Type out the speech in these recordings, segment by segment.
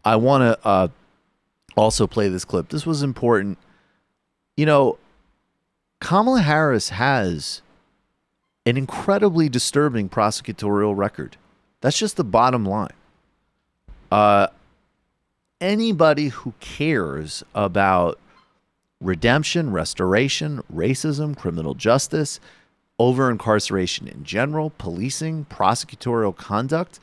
I want to also play this clip. This was important. You know, Kamala Harris has an incredibly disturbing prosecutorial record. That's just the bottom line. Anybody who cares about redemption, restoration, racism, criminal justice, over-incarceration in general, policing, prosecutorial conduct,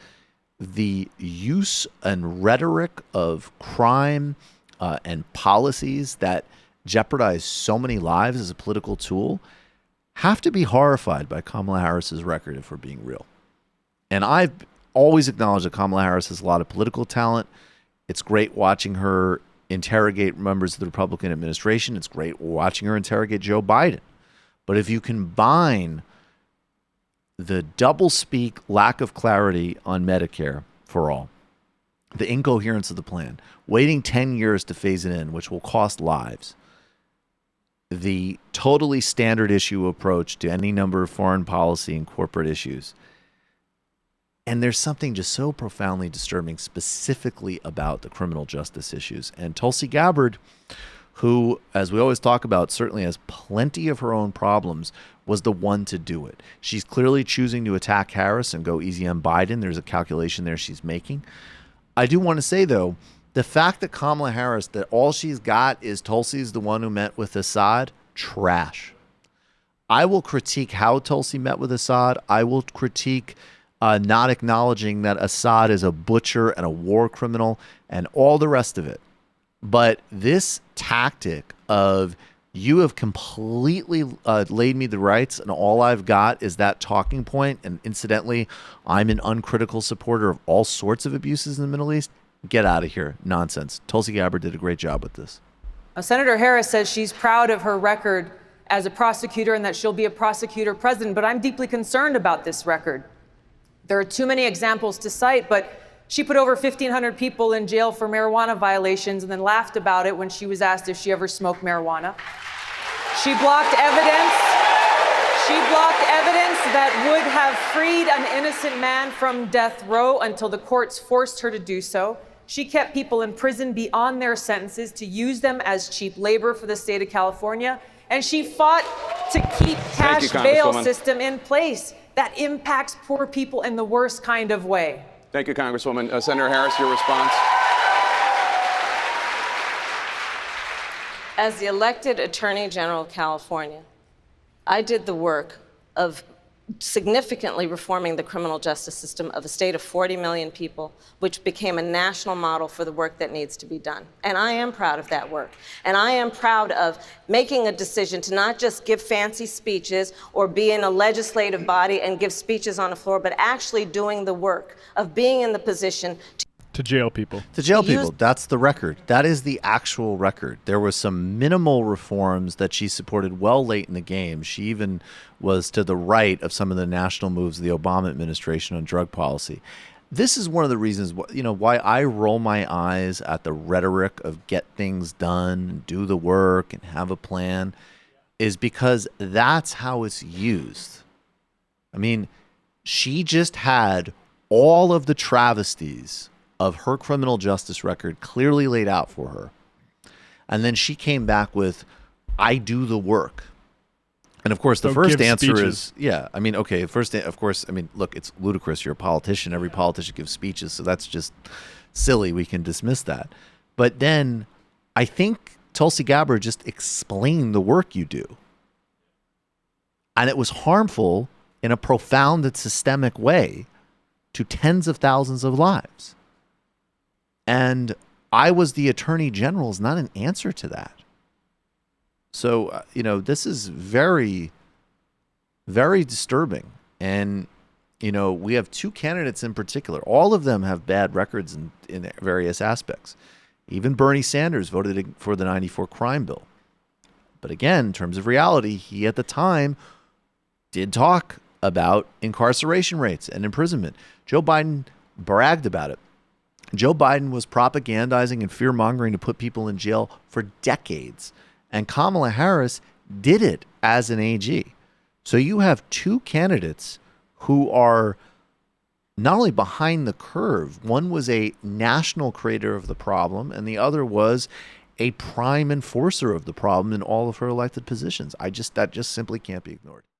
the use and rhetoric of crime and policies that jeopardize so many lives as a political tool have to be horrified by Kamala Harris's record if we're being real. And I've always acknowledged that Kamala Harris has a lot of political talent. It's great watching her interrogate members of the Republican administration. It's great watching her interrogate Joe Biden. But if you combine the doublespeak, lack of clarity on Medicare for all, the incoherence of the plan, waiting 10 years to phase it in, which will cost lives, the totally standard issue approach to any number of foreign policy and corporate issues. And there's something just so profoundly disturbing specifically about the criminal justice issues. And Tulsi Gabbard, who, as we always talk about, certainly has plenty of her own problems, was the one to do it. She's clearly choosing to attack Harris and go easy on Biden. There's a calculation there she's making. I do want to say, though, the fact that Kamala Harris, that all she's got is Tulsi's the one who met with Assad, trash. I will critique how Tulsi met with Assad. I will critique not acknowledging that Assad is a butcher and a war criminal and all the rest of it. But this tactic of you have completely laid me the rights and all I've got is that talking point, and incidentally, I'm an uncritical supporter of all sorts of abuses in the Middle East, get out of here. Nonsense. Tulsi Gabbard did a great job with this. Senator Harris says she's proud of her record as a prosecutor and that she'll be a prosecutor president, but I'm deeply concerned about this record. There are too many examples to cite, but she put over 1,500 people in jail for marijuana violations and then laughed about it when she was asked if she ever smoked marijuana. She blocked evidence. She blocked evidence that would have freed an innocent man from death row until the courts forced her to do so. She kept people in prison beyond their sentences to use them as cheap labor for the state of California. And she fought to keep cash bail system in place that impacts poor people in the worst kind of way. Thank you, Congresswoman. Senator Harris, your response. As the elected Attorney General of California, I did the work of significantly reforming the criminal justice system of a state of 40 million people, which became a national model for the work that needs to be done. And I am proud of that work. And I am proud of making a decision to not just give fancy speeches or be in a legislative body and give speeches on the floor, but actually doing the work of being in the position to jail people. To jail people. That's the record. That is the actual record. There was some minimal reforms that she supported well late in the game. She even was to the right of some of the national moves of the Obama administration on drug policy. This is one of the reasons why I roll my eyes at the rhetoric of get things done, do the work, and have a plan, is because that's how it's used. I mean, she just had all of the travesties of her criminal justice record clearly laid out for her. And then she came back with, I do the work. And of course, the first answer is, look, it's ludicrous. You're a politician. Every politician gives speeches. So that's just silly. We can dismiss that. But then I think Tulsi Gabbard just explained the work you do. And it was harmful in a profound and systemic way to tens of thousands of lives. And I was the attorney general is not an answer to that. So, this is very, very disturbing. And, we have two candidates in particular. All of them have bad records in various aspects. Even Bernie Sanders voted for the 94 crime bill. But again, in terms of reality, he at the time did talk about incarceration rates and imprisonment. Joe Biden bragged about it. Joe Biden was propagandizing and fear-mongering to put people in jail for decades. And Kamala Harris did it as an AG. So you have two candidates who are not only behind the curve, one was a national creator of the problem, and the other was a prime enforcer of the problem in all of her elected positions. That just simply can't be ignored.